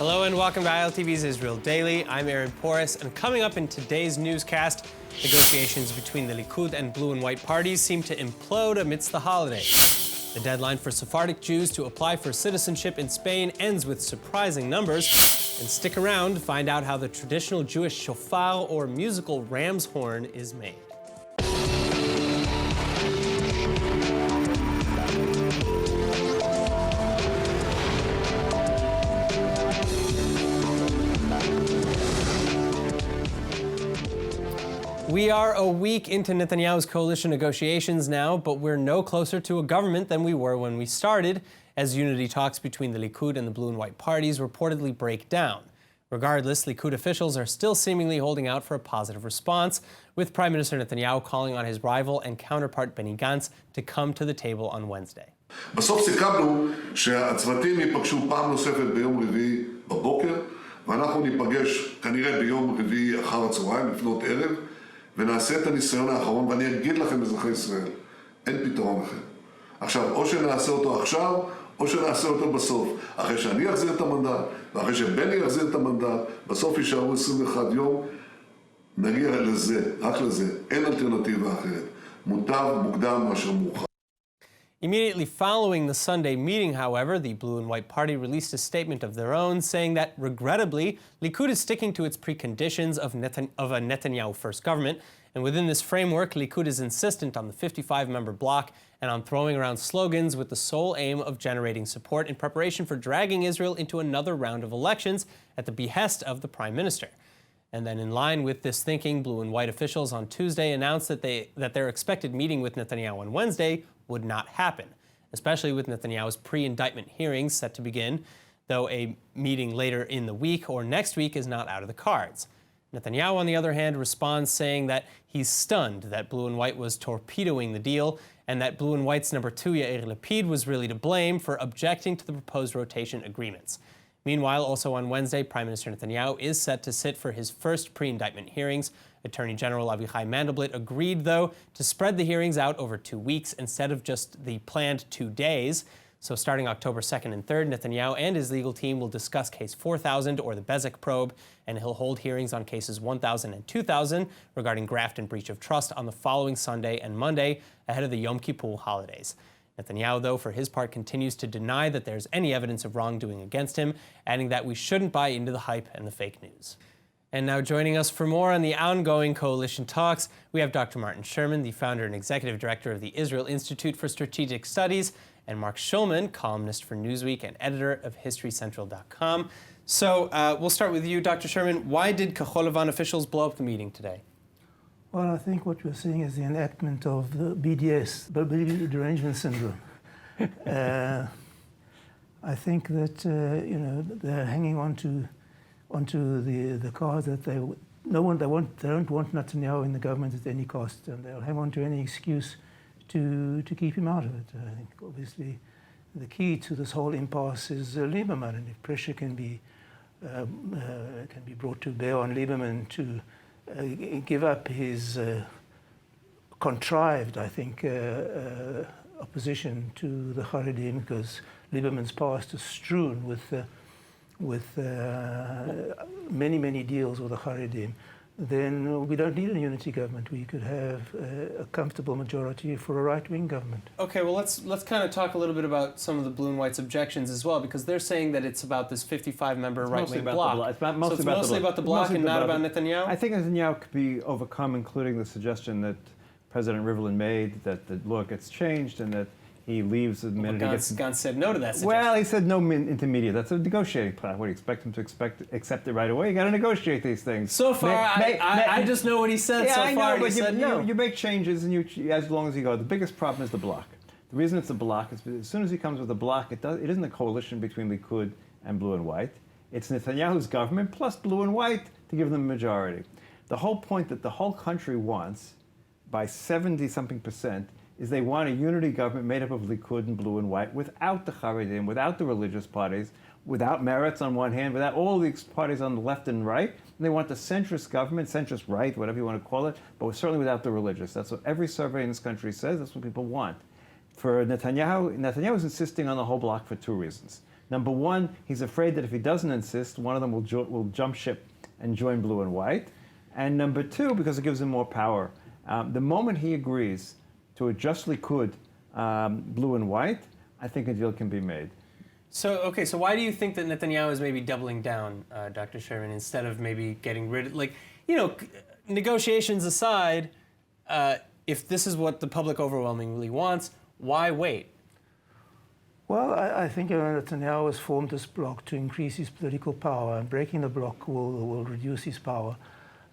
Hello and welcome to ILTV's Israel Daily. I'm Aaron Porras, and coming up in today's newscast, negotiations between the Likud and blue and white parties seem to implode amidst the holidays. The deadline for Sephardic Jews to apply for citizenship in Spain ends with surprising numbers. And stick around to find out how the traditional Jewish shofar, or musical ram's horn, is made. We are a week into Netanyahu's coalition negotiations now, but we're no closer to a government than we were when we started, as unity talks between the Likud and the blue and white parties reportedly break down. Regardless, Likud officials are still seemingly holding out for a positive response, with Prime Minister Netanyahu calling on his rival and counterpart Benny Gantz to come to the table on Wednesday. בסוף סיכמנו שהצוותים ייפגשו פעם נוספת ביום רביעי בבוקר, ואנחנו ניפגש כנראה ביום רביעי אחר הצהריים, לפנות ערב, ונעשה את הניסיון האחרון, ואני אגיד לכם, אזרחי ישראל, אין פתרון אחר. עכשיו, או שנעשה אותו עכשיו, או שנעשה אותו בסוף. אחרי שאני אחזיר את המנדט, ואחרי שבני יחזיר את המנדט, בסוף יישארו 21 יום, נגיע לזה, רק לזה. אין אלטרנטיבה אחרת. מוטב מוקדם מאשר מאוחר. Immediately following the Sunday meeting, however, the Blue and White Party released a statement of their own saying that, regrettably, Likud is sticking to its preconditions of a Netanyahu-first government, and within this framework, Likud is insistent on the 55-member bloc and on throwing around slogans with the sole aim of generating support in preparation for dragging Israel into another round of elections at the behest of the Prime Minister. And then in line with this thinking, blue and white officials on Tuesday announced that their expected meeting with Netanyahu on Wednesday would not happen, especially with Netanyahu's pre-indictment hearings set to begin, though a meeting later in the week or next week is not out of the cards. Netanyahu, on the other hand, responds saying that he's stunned that blue and white was torpedoing the deal and that blue and white's number 2, Yair Lapid, was really to blame for objecting to the proposed rotation agreements. Meanwhile, also on Wednesday, Prime Minister Netanyahu is set to sit for his first pre-indictment hearings. Attorney General Avichai Mandelblit agreed, though, to spread the hearings out over 2 weeks instead of just the planned 2 days. So starting October 2nd and 3rd, Netanyahu and his legal team will discuss Case 4000, or the Bezek probe, and he'll hold hearings on Cases 1000 and 2000 regarding graft and breach of trust on the following Sunday and Monday ahead of the Yom Kippur holidays. Netanyahu, though, for his part, continues to deny that there's any evidence of wrongdoing against him, adding that we shouldn't buy into the hype and the fake news. And now joining us for more on the ongoing coalition talks, we have Dr. Martin Sherman, the founder and executive director of the Israel Institute for Strategic Studies, and Mark Schulman, columnist for Newsweek and editor of HistoryCentral.com. So we'll start with you, Dr. Sherman. Why did Kahol Lavan officials blow up the meeting today? Well, I think what we're seeing is the enactment of the BDS, Babylonian Derangement Syndrome. I think that they're hanging onto the cause that they don't want Netanyahu in the government at any cost, and they'll hang on to any excuse to keep him out of it. I think obviously the key to this whole impasse is Lieberman, and if pressure can be brought to bear on Lieberman to give up his contrived, I think, opposition to the Haredim, because Lieberman's past is strewn with many, many deals with the Haredim, then we don't need a unity government. We could have a comfortable majority for a right-wing government. Okay, well, let's kind of talk a little bit about some of the blue and white's objections as well, because they're saying that it's about this 55-member right-wing bloc. It's mostly about the bloc and not about Netanyahu? I think Netanyahu could be overcome, including the suggestion that President Rivlin made, that the law gets changed and that he leaves the minute he gets... Gantz said no to that suggestion. Well, he said no intermediate. That's a negotiating plan. What do you expect him to accept it right away? You got to negotiate these things. So far, I just know what he said. Yeah, so I far, know, but he said no. You make changes, and as long as you go. The biggest problem is the bloc. The reason it's a bloc is as soon as he comes with a bloc, it isn't a coalition between Likud and blue and white. It's Netanyahu's government plus blue and white to give them a majority. The whole point that the whole country wants, by 70-something%, is they want a unity government made up of Likud and blue and white without the Haredim, without the religious parties, without Meretz on one hand, without all these parties on the left and right. And they want the centrist government, centrist right, whatever you want to call it, but certainly without the religious. That's what every survey in this country says. That's what people want. For Netanyahu is insisting on the whole bloc for 2 reasons. Number one, he's afraid that if he doesn't insist, one of them will jump ship and join blue and white. And number two, because it gives him more power. The moment he agrees to adjust Likud blue and white, I think a deal can be made. So why do you think that Netanyahu is maybe doubling down, Dr. Sherman, instead of maybe getting rid of, negotiations aside, if this is what the public overwhelmingly wants, why wait? Well, I think Netanyahu has formed this bloc to increase his political power, and breaking the bloc will reduce his power.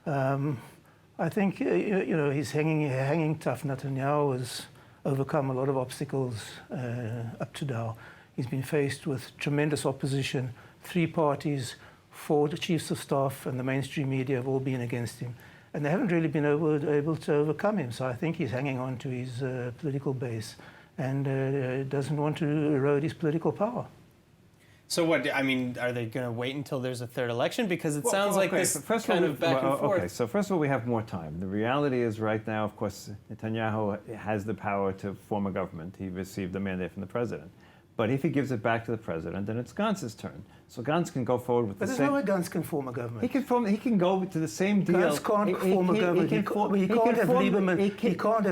I think he's hanging tough. Netanyahu has overcome a lot of obstacles up to now. He's been faced with tremendous opposition. 3 parties, 4 chiefs of staff, and the mainstream media have all been against him. And they haven't really been able to overcome him. So I think he's hanging on to his political base and doesn't want to erode his political power. So what, are they going to wait until there's a third election? Because it sounds like this kind of back and forth. Okay, so first of all, we have more time. The reality is right now, of course, Netanyahu has the power to form a government. He received the mandate from the president. But if he gives it back to the president, then it's Gantz's turn. So Gantz can go forward with the same... But there's no way Gantz can form a government. He can go to the same deal. Gantz can't form a government. He can't have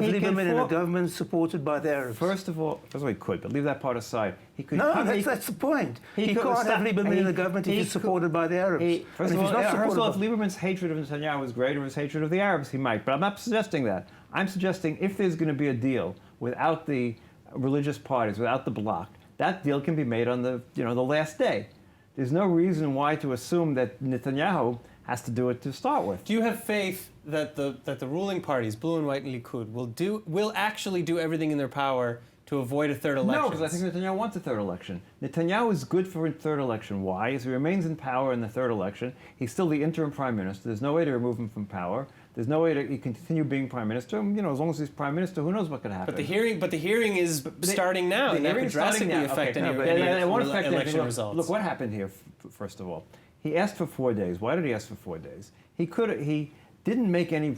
Lieberman in a government supported by the Arabs. First of all, he could, but leave that part aside. That's the point. He can't have Lieberman in the government if he's supported by the Arabs. First of all, if Lieberman's hatred of Netanyahu was greater than his hatred of the Arabs, he might. But I'm not suggesting that. I'm suggesting if there's going to be a deal without the religious parties, without the bloc, that deal can be made on the last day. There's no reason why to assume that Netanyahu has to do it to start with. Do you have faith that the ruling parties, blue and white and Likud, will actually do everything in their power to avoid a third election? No, because I think Netanyahu wants a third election. Netanyahu is good for a third election. Why? If he remains in power in the third election, he's still the interim prime minister. There's no way to remove him from power. There's no way he can continue being prime minister. As long as he's prime minister, who knows what could happen? But the hearing is starting now, and that could drastically affect any election results. Look, what happened here? First of all, he asked for 4 days. Why did he ask for 4 days? He didn't make any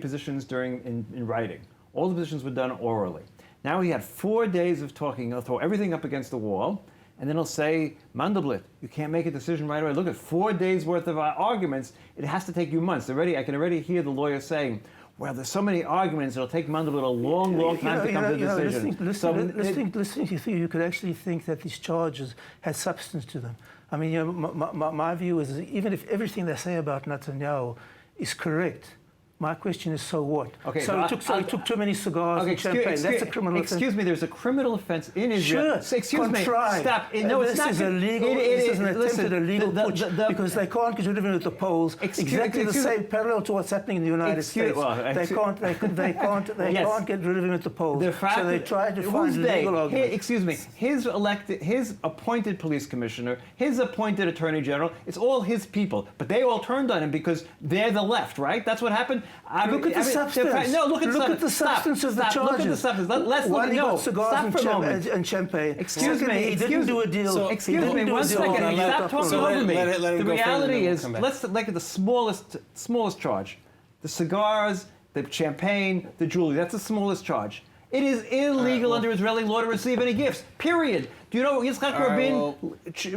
positions in writing. All the positions were done orally. Now he had 4 days of talking. He'll throw everything up against the wall. And then he'll say, Mandelblit, you can't make a decision right away. Look at 4 days worth of arguments. It has to take you months. I can already hear the lawyer saying, well, there's so many arguments, it'll take Mandelblit a long time to come to a decision. Listening to you could actually think that these charges had substance to them. My view is even if everything they say about Netanyahu is correct, my question is, so what? Okay, so it took too many cigars and champagne. That's a criminal offense. Excuse me, there's a criminal offense in Israel. Sure, excuse me, stop. No, it's not. This is an attempted illegal putsch because they can't get rid of him at the polls. Exactly the same parallel to what's happening in the United States. They can't get rid of him at the polls. So they try to find legal arguments. Excuse me, his appointed police commissioner, his appointed attorney general, it's all his people. But they all turned on him because they're the left, right? That's what happened. Look at the substance. Look at the substance of the charges. Look at the substance. Let's look at no. Cigars and champagn. Excuse me. He didn't do a deal. Excuse me. 1 second. Stop talking over me. The reality is, let's look at the smallest charge: the cigars, the champagne, the jewelry. That's the smallest charge. It is illegal under Israeli law to receive any gifts. Period. Do you know Yitzhak Rabin?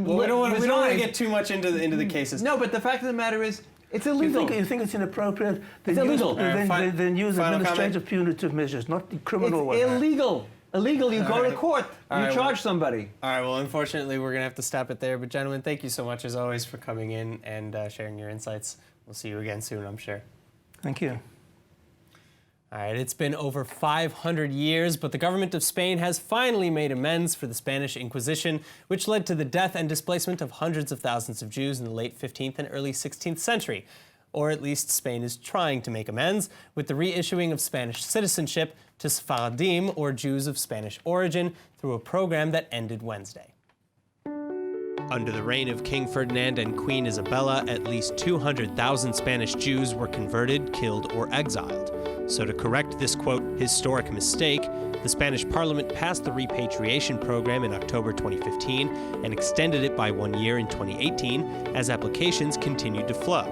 We don't want to get too much into the cases. No, but the fact of the matter is, it's illegal. You think it's inappropriate? It's illegal. Then use administrative punitive measures, not criminal ones. It's illegal. Illegal. You go to court. You charge somebody. All right. Well, unfortunately, we're going to have to stop it there. But gentlemen, thank you so much as always for coming in and sharing your insights. We'll see you again soon, I'm sure. Thank you. All right, it's been over 500 years, but the government of Spain has finally made amends for the Spanish Inquisition, which led to the death and displacement of hundreds of thousands of Jews in the late 15th and early 16th century. Or at least Spain is trying to make amends with the reissuing of Spanish citizenship to Sephardim, or Jews of Spanish origin, through a program that ended Wednesday. Under the reign of King Ferdinand and Queen Isabella, at least 200,000 Spanish Jews were converted, killed, or exiled. So to correct this, quote, historic mistake, the Spanish Parliament passed the repatriation program in October 2015 and extended it by 1 year in 2018 as applications continued to flow.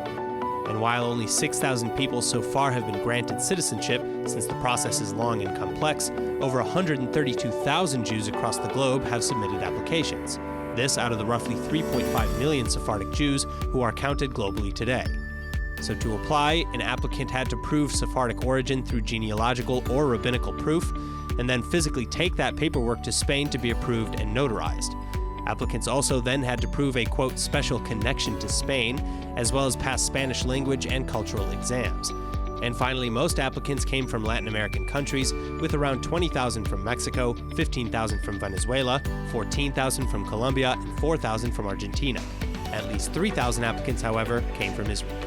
And while only 6,000 people so far have been granted citizenship, since the process is long and complex, over 132,000 Jews across the globe have submitted applications. This out of the roughly 3.5 million Sephardic Jews who are counted globally today. So to apply, an applicant had to prove Sephardic origin through genealogical or rabbinical proof, and then physically take that paperwork to Spain to be approved and notarized. Applicants also then had to prove a, quote, special connection to Spain, as well as pass Spanish language and cultural exams. And finally, most applicants came from Latin American countries, with around 20,000 from Mexico, 15,000 from Venezuela, 14,000 from Colombia, and 4,000 from Argentina. At least 3,000 applicants, however, came from Israel.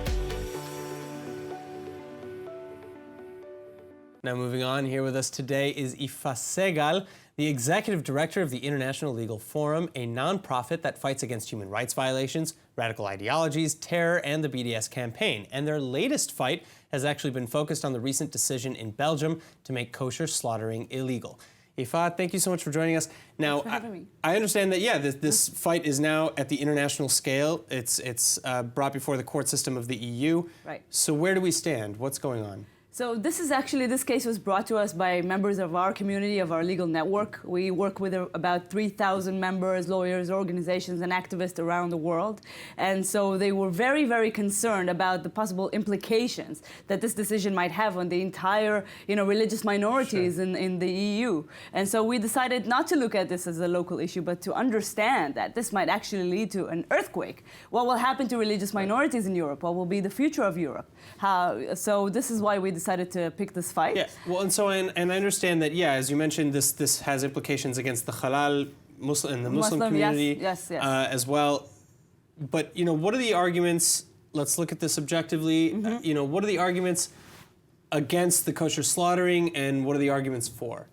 Now moving on, here with us today is Ifa Segal, the executive director of the International Legal Forum, a nonprofit that fights against human rights violations, radical ideologies, terror, and the BDS campaign. And their latest fight has actually been focused on the recent decision in Belgium to make kosher slaughtering illegal. Ifa, thank you so much for joining us. Now, I understand that, this fight is now at the international scale. It's brought before the court system of the EU. Right. So where do we stand? What's going on? So this case was brought to us by members of our community, of our legal network. We work with about 3,000 members, lawyers, organizations, and activists around the world. And so they were very, very concerned about the possible implications that this decision might have on the entire, religious minorities in the EU. And so we decided not to look at this as a local issue, but to understand that this might actually lead to an earthquake. What will happen to religious minorities in Europe? What will be the future of Europe? So this is why we decided to pick this fight. Yeah, well, and I understand that, as you mentioned, this has implications against the halal Muslim and the Muslim community yes. As well. But, what are the arguments? Let's look at this objectively. What are the arguments against the kosher slaughtering, and what are the arguments for?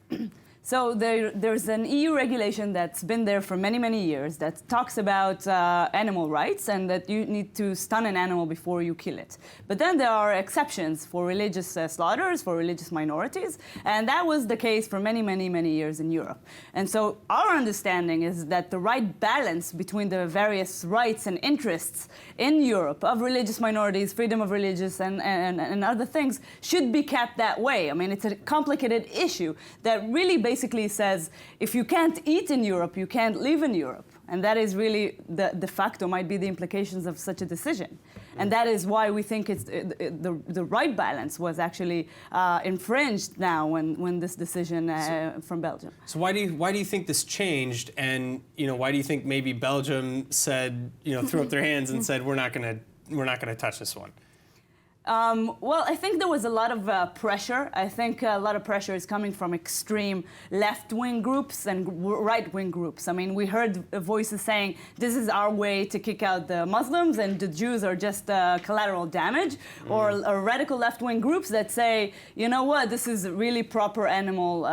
So there's an EU regulation that's been there for many, many years that talks about animal rights and that you need to stun an animal before you kill it. But then there are exceptions for religious slaughters, for religious minorities, and that was the case for many, many, many years in Europe. And so our understanding is that the right balance between the various rights and interests in Europe of religious minorities, freedom of religious and other things should be kept that way. I mean, it's a complicated issue that really basically says if you can't eat in Europe, you can't live in Europe. And that is really the de facto might be the implications of such a decision. And that is why we think it's the right balance was actually infringed now when this decision from Belgium. So why do you think this changed? And why do you think maybe Belgium said threw up their hands and said we're not gonna touch this one? Well, I think there was a lot of pressure. I think a lot of pressure is coming from extreme left-wing groups and right-wing groups. I mean, we heard voices saying, this is our way to kick out the Muslims and the Jews are just collateral damage, or radical left-wing groups that say, you know what, this is a really proper animal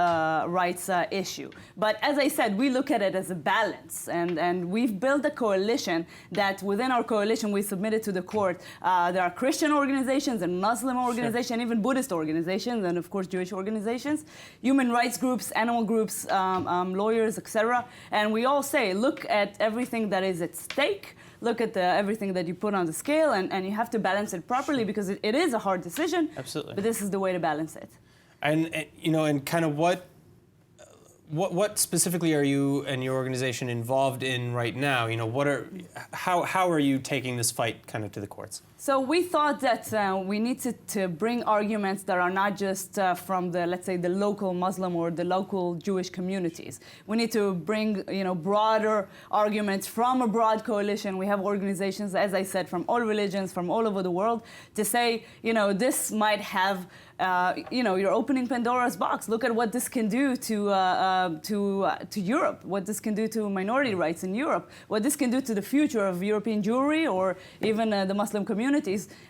rights issue. But as I said, we look at it as a balance, and we've built a coalition that within our coalition we submitted to the court. There are Christian organizations and Muslim organizations, even Buddhist organizations, and of course Jewish organizations, human rights groups, animal groups, lawyers, etc. And we all say, look at everything that is at stake, look at everything that you put on the scale, and you have to balance it properly because it is a hard decision. Absolutely. But this is the way to balance it. And kind of what specifically are you and your organization involved in right now? How are you taking this fight kind of to the courts? So we thought that we needed to bring arguments that are not just from let's say, the local Muslim or the local Jewish communities. We need to bring, broader arguments from a broad coalition. We have organizations, as I said, from all religions, from all over the world, to say, this might have, you're opening Pandora's box. Look at what this can do to Europe, what this can do to minority rights in Europe, what this can do to the future of European Jewry or even the Muslim communities,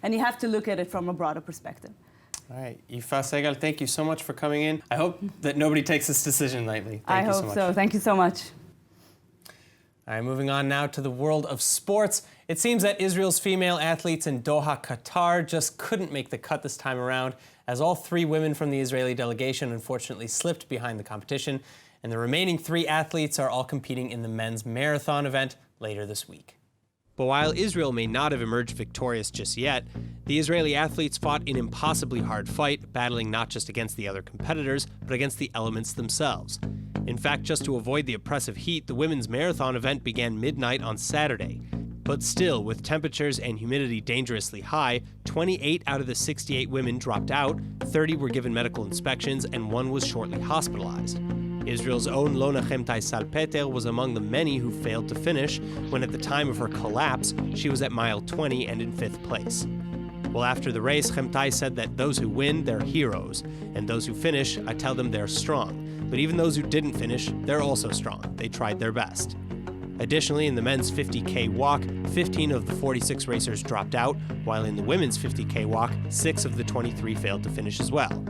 and you have to look at it from a broader perspective. All right, Ifa Segal, thank you so much for coming in. I hope that nobody takes this decision lightly. Thank you so much. I hope so. Thank you so much. All right, moving on now to the world of sports. It seems that Israel's female athletes in Doha, Qatar just couldn't make the cut this time around, as all 3 women from the Israeli delegation unfortunately slipped behind the competition, and the remaining 3 athletes are all competing in the men's marathon event later this week. But while Israel may not have emerged victorious just yet, the Israeli athletes fought an impossibly hard fight, battling not just against the other competitors, but against the elements themselves. In fact, just to avoid the oppressive heat, the women's marathon event began midnight on Saturday. But still, with temperatures and humidity dangerously high, 28 out of the 68 women dropped out, 30 were given medical inspections, and 1 was shortly hospitalized. Israel's own Lona Chemtai Salpeter was among the many who failed to finish, when at the time of her collapse, she was at mile 20 and in 5th place. Well, after the race, Chemtai said that those who win, they're heroes, and those who finish, I tell them they're strong. But even those who didn't finish, they're also strong. They tried their best. Additionally, in the men's 50K walk, 15 of the 46 racers dropped out, while in the women's 50K walk, 6 of the 23 failed to finish as well.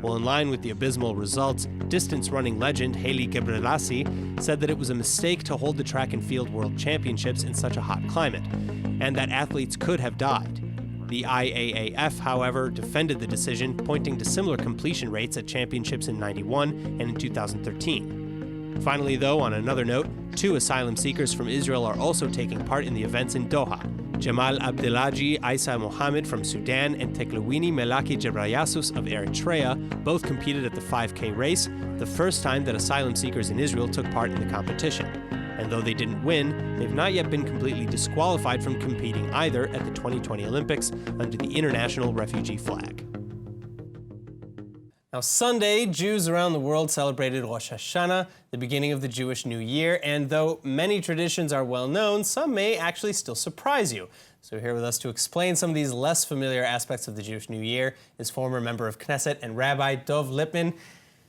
Well, in line with the abysmal results, distance running legend Haile Gebrselassie said that it was a mistake to hold the track and field world championships in such a hot climate, and that athletes could have died. The IAAF, however, defended the decision, pointing to similar completion rates at championships in '91 and in 2013. Finally, though, on another note, 2 asylum seekers from Israel are also taking part in the events in Doha. Jamal Abdelaji Isa Mohammed from Sudan and Teklawini Melaki Jebrayasus of Eritrea both competed at the 5K race, the first time that asylum seekers in Israel took part in the competition. And though they didn't win, they've not yet been completely disqualified from competing either at the 2020 Olympics under the international refugee flag. Now, Sunday, Jews around the world celebrated Rosh Hashanah, the beginning of the Jewish New Year, and though many traditions are well known, some may actually still surprise you. So here with us to explain some of these less familiar aspects of the Jewish New Year is former member of Knesset and Rabbi Dov Lipman.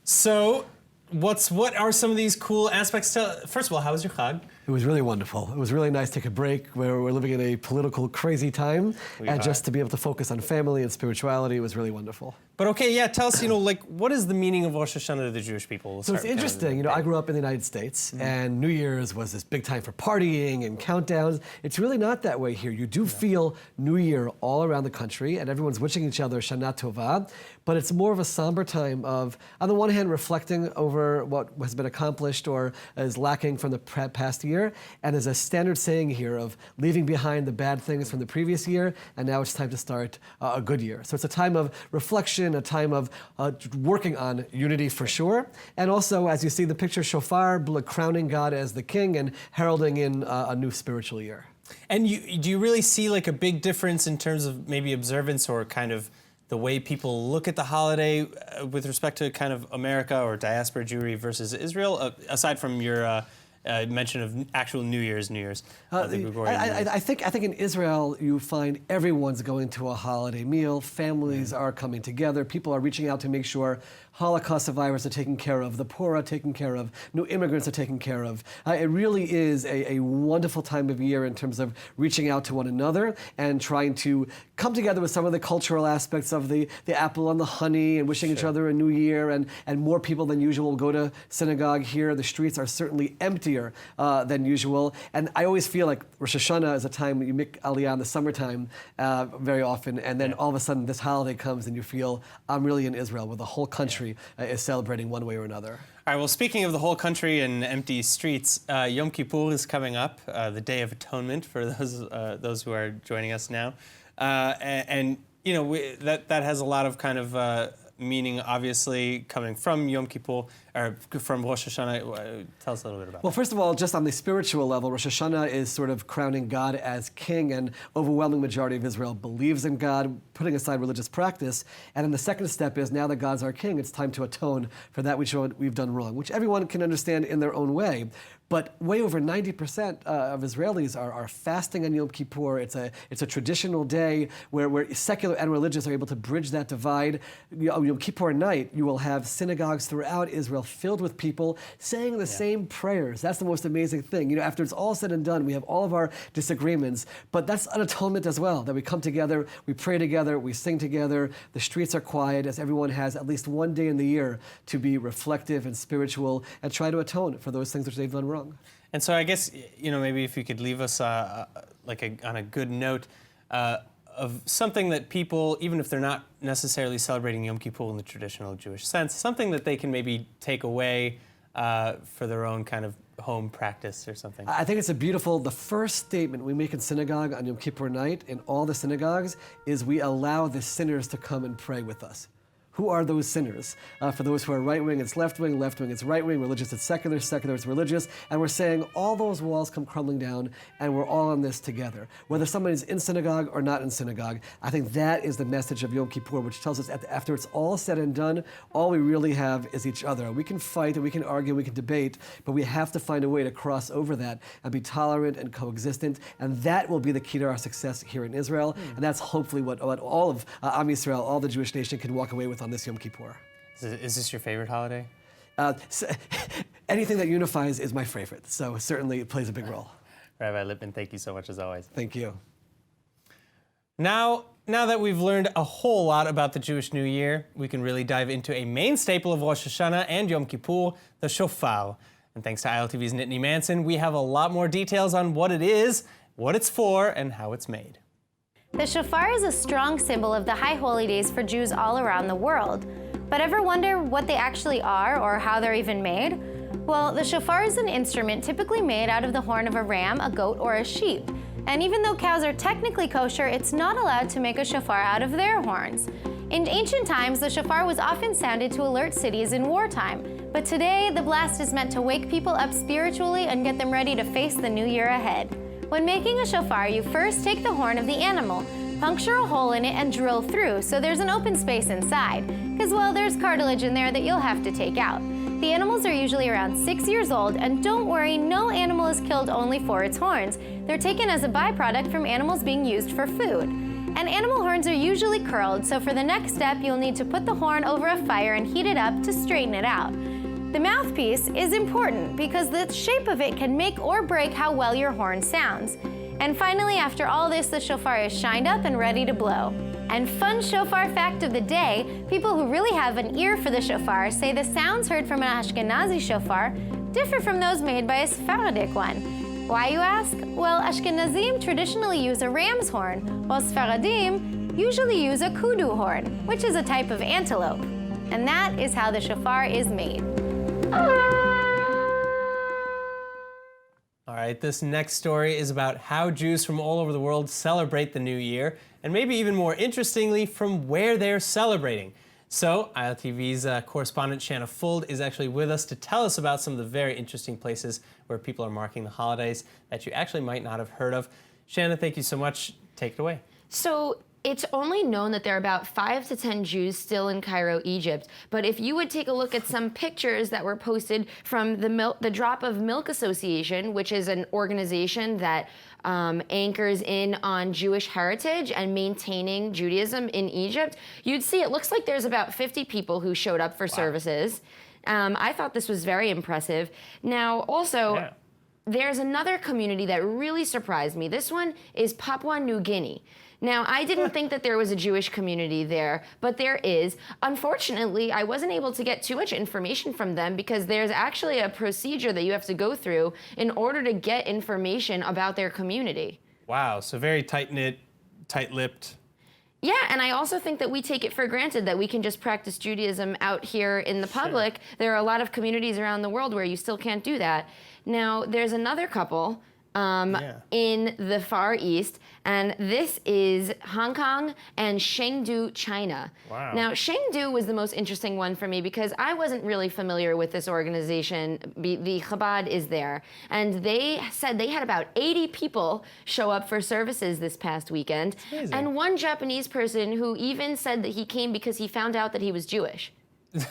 So, what are some of these cool aspects? First of all, how was your Chag? It was really wonderful. It was really nice to take a break where we're living in a political crazy time, just to be able to focus on family and spirituality was really wonderful. But okay, yeah, tell us, what is the meaning of Rosh Hashanah to the Jewish people? So it's interesting, I grew up in the United States, and New Year's was this big time for partying and countdowns. It's really not that way here. You do feel New Year all around the country, and everyone's wishing each other Shana Tova, but it's more of a somber time of, on the one hand, reflecting over what has been accomplished or is lacking from the past year, and there's a standard saying here of leaving behind the bad things from the previous year, and now it's time to start a good year. So it's a time of reflection, a time of working on unity for sure, and also, as you see the picture, Shofar, crowning God as the king and heralding in a new spiritual year. And do you really see like a big difference in terms of maybe observance or kind of the way people look at the holiday with respect to kind of America or diaspora Jewry versus Israel, aside from your mention of actual New Year's, the Gregorian New Year's? I think in Israel you find everyone's going to a holiday meal. Families are coming together. People are reaching out to make sure Holocaust survivors are taken care of, the poor are taken care of, new immigrants are taken care of. It really is a wonderful time of year in terms of reaching out to one another and trying to come together with some of the cultural aspects of the apple and the honey and wishing each other a new year, and more people than usual go to synagogue here. The streets are certainly emptier than usual. And I always feel like Rosh Hashanah is a time you make Aliyah in the summertime very often, and then all of a sudden this holiday comes and you feel, I'm really in Israel, where the whole country is celebrating one way or another. All right, well, speaking of the whole country and empty streets, Yom Kippur is coming up, the Day of Atonement for those who are joining us now. And that has a lot of kind of meaning, obviously, coming from Yom Kippur, or from Rosh Hashanah. Tell us a little bit about Well, first of all, just on the spiritual level, Rosh Hashanah is sort of crowning God as king, and overwhelming majority of Israel believes in God, putting aside religious practice. And then the second step is, now that God's our king, it's time to atone for that which we've done wrong, which everyone can understand in their own way. But way over 90% of Israelis are fasting on Yom Kippur. It's a traditional day where secular and religious are able to bridge that divide. Yom Kippur night, you will have synagogues throughout Israel filled with people saying the same prayers. That's the most amazing thing. After it's all said and done, we have all of our disagreements, but that's an atonement as well, that we come together, we pray together, we sing together, the streets are quiet, as everyone has at least one day in the year to be reflective and spiritual and try to atone for those things which they've done wrong. And so I guess, maybe if you could leave us on a good note of something that people, even if they're not necessarily celebrating Yom Kippur in the traditional Jewish sense, something that they can maybe take away for their own kind of home practice or something. I think it's the first statement we make in synagogue on Yom Kippur night in all the synagogues is we allow the sinners to come and pray with us. Who are those sinners? For those who are right-wing, it's left-wing it's right-wing, religious, it's secular it's religious, and we're saying all those walls come crumbling down, and we're all in this together. Whether somebody's in synagogue or not in synagogue, I think that is the message of Yom Kippur, which tells us after it's all said and done, all we really have is each other. We can fight, and we can argue, we can debate, but we have to find a way to cross over that and be tolerant and coexistent, and that will be the key to our success here in Israel, and that's hopefully what all of Am Yisrael, all the Jewish nation, can walk away with on this Yom Kippur. Is this your favorite holiday? Anything that unifies is my favorite, so certainly it plays a big role. Rabbi Lippman, thank you so much as always. Thank you. Now that we've learned a whole lot about the Jewish New Year, we can really dive into a main staple of Rosh Hashanah and Yom Kippur, the Shofar. And thanks to ILTV's Nittany Manson, we have a lot more details on what it is, what it's for, and how it's made. The shofar is a strong symbol of the high holy days for Jews all around the world. But ever wonder what they actually are or how they're even made? Well, the shofar is an instrument typically made out of the horn of a ram, a goat, or a sheep. And even though cows are technically kosher, it's not allowed to make a shofar out of their horns. In ancient times, the shofar was often sounded to alert cities in wartime. But today, the blast is meant to wake people up spiritually and get them ready to face the new year ahead. When making a shofar, you first take the horn of the animal, puncture a hole in it, and drill through so there's an open space inside, because, well, there's cartilage in there that you'll have to take out. The animals are usually around 6 years old, and don't worry, no animal is killed only for its horns. They're taken as a byproduct from animals being used for food. And animal horns are usually curled, so for the next step, you'll need to put the horn over a fire and heat it up to straighten it out. The mouthpiece is important because the shape of it can make or break how well your horn sounds. And finally, after all this, the shofar is shined up and ready to blow. And fun shofar fact of the day, people who really have an ear for the shofar say the sounds heard from an Ashkenazi shofar differ from those made by a Sephardic one. Why, you ask? Well, Ashkenazim traditionally use a ram's horn, while Sephardim usually use a kudu horn, which is a type of antelope. And that is how the shofar is made. All right, this next story is about how Jews from all over the world celebrate the new year, and maybe even more interestingly, from where they're celebrating. So, ILTV's correspondent Shanna Fuld is actually with us to tell us about some of the very interesting places where people are marking the holidays that you actually might not have heard of. Shanna, thank you so much. Take it away. So, it's only known that there are about 5 to 10 Jews still in Cairo, Egypt. But if you would take a look at some pictures that were posted from the Drop of Milk Association, which is an organization that anchors in on Jewish heritage and maintaining Judaism in Egypt, you'd see it looks like there's about 50 people who showed up for services. I thought this was very impressive. Now, also, there's another community that really surprised me. This one is Papua New Guinea. Now, I didn't think that there was a Jewish community there, but there is. Unfortunately, I wasn't able to get too much information from them because there's actually a procedure that you have to go through in order to get information about their community. Wow, so very tight-knit, tight-lipped. Yeah, and I also think that we take it for granted that we can just practice Judaism out here in the public. There are a lot of communities around the world where you still can't do that. Now, there's another couple in the Far East, and this is Hong Kong and Chengdu, China. Wow. Now, Chengdu was the most interesting one for me because I wasn't really familiar with this organization. The Chabad is there, and they said they had about 80 people show up for services this past weekend, and one Japanese person who even said that he came because he found out that he was Jewish.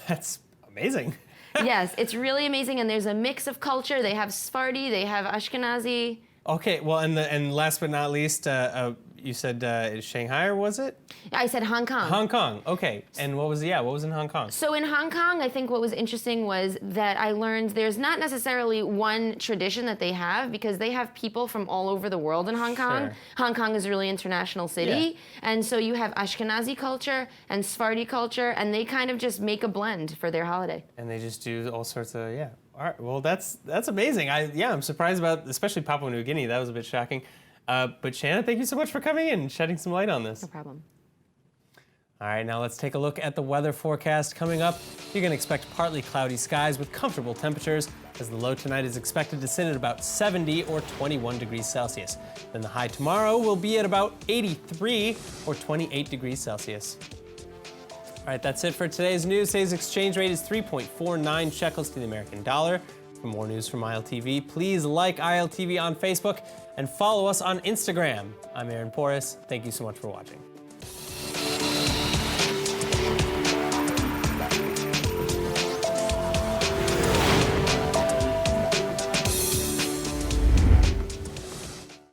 That's amazing. Yes, it's really amazing, and there's a mix of culture. They have Sephardi, they have Ashkenazi. Okay, well, and last but not least, you said Shanghai, or was it? I said Hong Kong. Hong Kong, okay. And what was in Hong Kong? So in Hong Kong, I think what was interesting was that I learned there's not necessarily one tradition that they have because they have people from all over the world in Hong Kong. Sure. Hong Kong is a really international city. And so you have Ashkenazi culture and Sephardi culture, and they kind of just make a blend for their holiday. And they just do all sorts of, All right, well, that's amazing. I'm surprised about, especially Papua New Guinea. That was a bit shocking. But Shanna, thank you so much for coming in and shedding some light on this. No problem. All right, now let's take a look at the weather forecast. Coming up, you're going to expect partly cloudy skies with comfortable temperatures, as the low tonight is expected to sit at about 70 or 21 degrees Celsius. Then the high tomorrow will be at about 83 or 28 degrees Celsius. All right, that's it for today's news. Today's exchange rate is 3.49 shekels to the American dollar. For more news from ILTV, please like ILTV on Facebook and follow us on Instagram. I'm Aaron Porras. Thank you so much for watching.